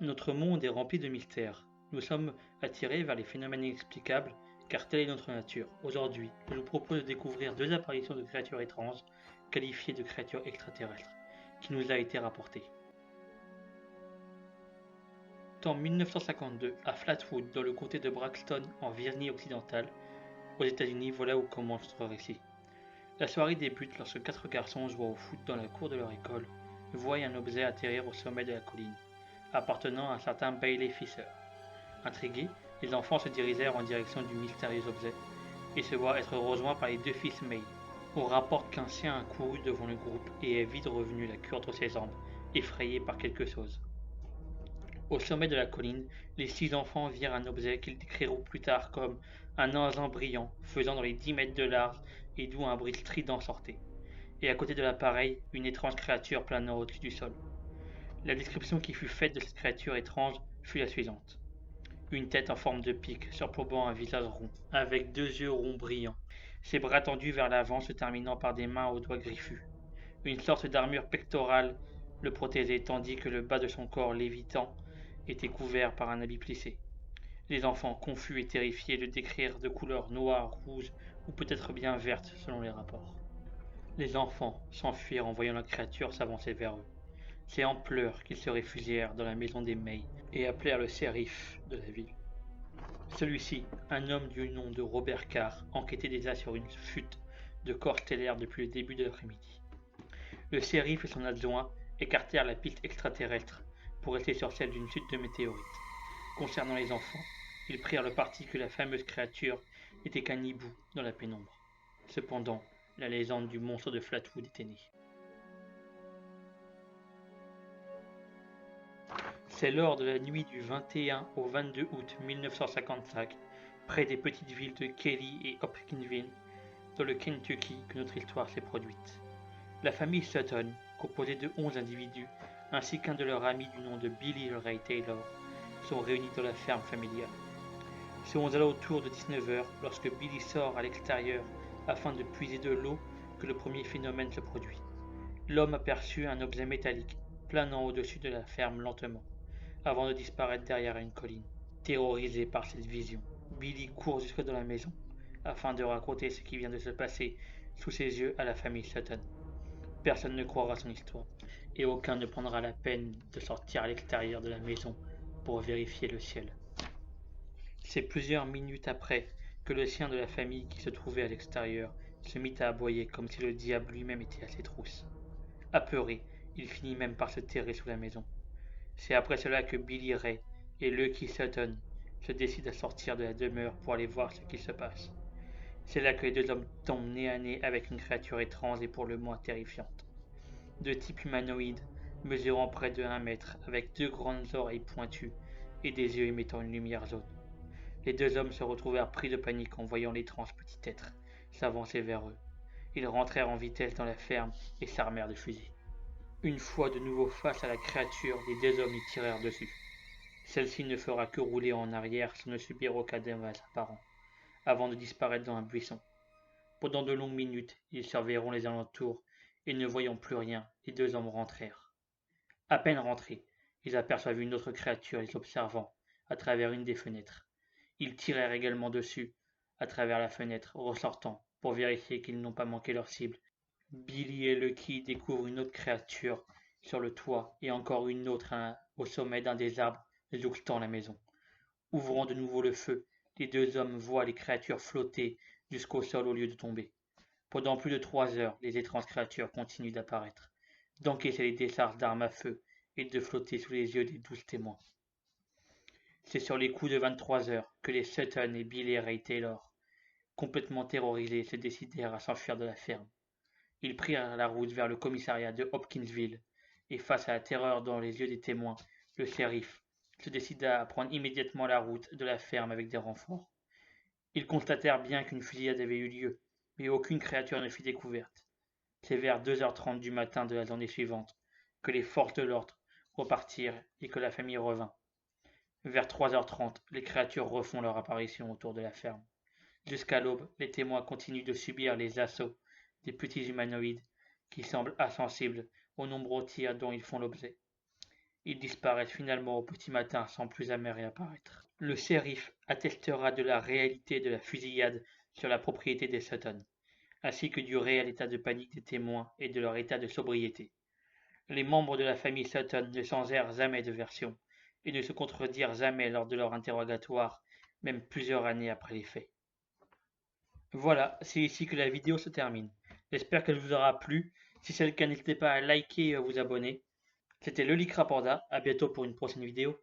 Notre monde est rempli de mystères. Nous sommes attirés vers les phénomènes inexplicables, car telle est notre nature. Aujourd'hui, je vous propose de découvrir deux apparitions de créatures étranges, qualifiées de créatures extraterrestres, qui nous a été rapportées. En 1952, à Flatwood, dans le comté de Braxton, en Virginie-Occidentale, aux États-Unis, voilà où commence notre récit. La soirée débute lorsque quatre garçons jouant au foot dans la cour de leur école voient un objet atterrir au sommet de la colline, appartenant à un certain Bailey Fisher. Intrigués, les enfants se dirigèrent en direction du mystérieux objet et se voient être rejoints par les deux fils May. On rapporte qu'un chien a couru devant le groupe et est vite revenu la queue entre ses jambes, effrayé par quelque chose. Au sommet de la colline, les 6 enfants virent un objet qu'ils décriront plus tard comme un engin brillant, faisant dans les 10 mètres de large et d'où un bruit strident sortait. Et à côté de l'appareil, une étrange créature planant au-dessus du sol. La description qui fut faite de cette créature étrange fut la suivante. Une tête en forme de pic surplombant un visage rond, avec 2 yeux ronds brillants, ses bras tendus vers l'avant se terminant par des mains aux doigts griffus. Une sorte d'armure pectorale le protégeait tandis que le bas de son corps lévitant était couvert par un habit plissé. Les enfants, confus et terrifiés, le décrirent de couleur noire, rouge ou peut-être bien verte selon les rapports. Les enfants s'enfuirent en voyant la créature s'avancer vers eux. C'est en pleurs qu'ils se réfugièrent dans la maison des May et appelèrent le shérif de la ville. Celui-ci, un homme du nom de Robert Carr, enquêtait déjà sur une fuite de corps stellaires depuis le début de l'après-midi. Le shérif et son adjoint écartèrent la piste extraterrestre pour rester sur celle d'une chute de météorites. Concernant les enfants, ils prirent le parti que la fameuse créature n'était qu'un hibou dans la pénombre. Cependant, la légende du monstre de Flatwood était née. C'est lors de la nuit du 21 au 22 août 1955, près des petites villes de Kelly et Hopkinsville, dans le Kentucky, que notre histoire s'est produite. La famille Sutton, composée de 11 individus, ainsi qu'un de leurs amis du nom de Billy Ray Taylor, sont réunis dans la ferme familiale. C'est aux alentours de 19h, lorsque Billy sort à l'extérieur afin de puiser de l'eau, que le premier phénomène se produit. L'homme aperçut un objet métallique planant au-dessus de la ferme lentement, avant de disparaître derrière une colline. Terrorisé par cette vision, Billy court jusque dans la maison, afin de raconter ce qui vient de se passer sous ses yeux à la famille Sutton. Personne ne croira son histoire, et aucun ne prendra la peine de sortir à l'extérieur de la maison pour vérifier le ciel. C'est plusieurs minutes après que le chien de la famille qui se trouvait à l'extérieur se mit à aboyer comme si le diable lui-même était à ses trousses. Apeuré, il finit même par se terrer sous la maison. C'est après cela que Billy Ray et Lucky Sutton se décident à sortir de la demeure pour aller voir ce qu'il se passe. C'est là que les deux hommes tombent nez à nez avec une créature étrange et pour le moins terrifiante. De type humanoïde, mesurant près de 1 mètre, avec 2 grandes oreilles pointues et des yeux émettant une lumière jaune. Les deux hommes se retrouvèrent pris de panique en voyant l'étrange petit être s'avancer vers eux. Ils rentrèrent en vitesse dans la ferme et s'armèrent de fusils. Une fois de nouveau face à la créature, les deux hommes y tirèrent dessus. Celle-ci ne fera que rouler en arrière sans ne subir aucun dommage apparent, avant de disparaître dans un buisson. Pendant de longues minutes, ils surveilleront les alentours, et ne voyant plus rien, les deux hommes rentrèrent. À peine rentrés, ils aperçoivent une autre créature les observant à travers une des fenêtres. Ils tirèrent également dessus, à travers la fenêtre, ressortant, pour vérifier qu'ils n'ont pas manqué leur cible. Billy et Lucky découvrent une autre créature sur le toit et encore une autre au sommet d'un des arbres jouxtant la maison. Ouvrant de nouveau le feu, les deux hommes voient les créatures flotter jusqu'au sol au lieu de tomber. Pendant plus de 3 heures, les étranges créatures continuent d'apparaître, d'encaisser les décharges d'armes à feu et de flotter sous les yeux des 12 témoins. C'est sur les coups de 23 heures que les Sutton et Billy Ray Taylor, complètement terrorisés, se décidèrent à s'enfuir de la ferme. Ils prirent la route vers le commissariat de Hopkinsville, et face à la terreur dans les yeux des témoins, le shérif se décida à prendre immédiatement la route de la ferme avec des renforts. Ils constatèrent bien qu'une fusillade avait eu lieu, mais aucune créature ne fut découverte. C'est vers 2h30 du matin de la journée suivante que les forces de l'ordre repartirent et que la famille revint. Vers 3h30, les créatures refont leur apparition autour de la ferme. Jusqu'à l'aube, les témoins continuent de subir les assauts des petits humanoïdes qui semblent insensibles aux nombreux tirs dont ils font l'objet. Ils disparaissent finalement au petit matin sans plus jamais réapparaître. Le shérif attestera de la réalité de la fusillade sur la propriété des Sutton, ainsi que du réel état de panique des témoins et de leur état de sobriété. Les membres de la famille Sutton ne changèrent jamais de version et ne se contredirent jamais lors de leur interrogatoire, même plusieurs années après les faits. Voilà, c'est ici que la vidéo se termine. J'espère qu'elle vous aura plu. Si c'est le cas, n'hésitez pas à liker et à vous abonner. C'était le Lick Raporda, à bientôt pour une prochaine vidéo.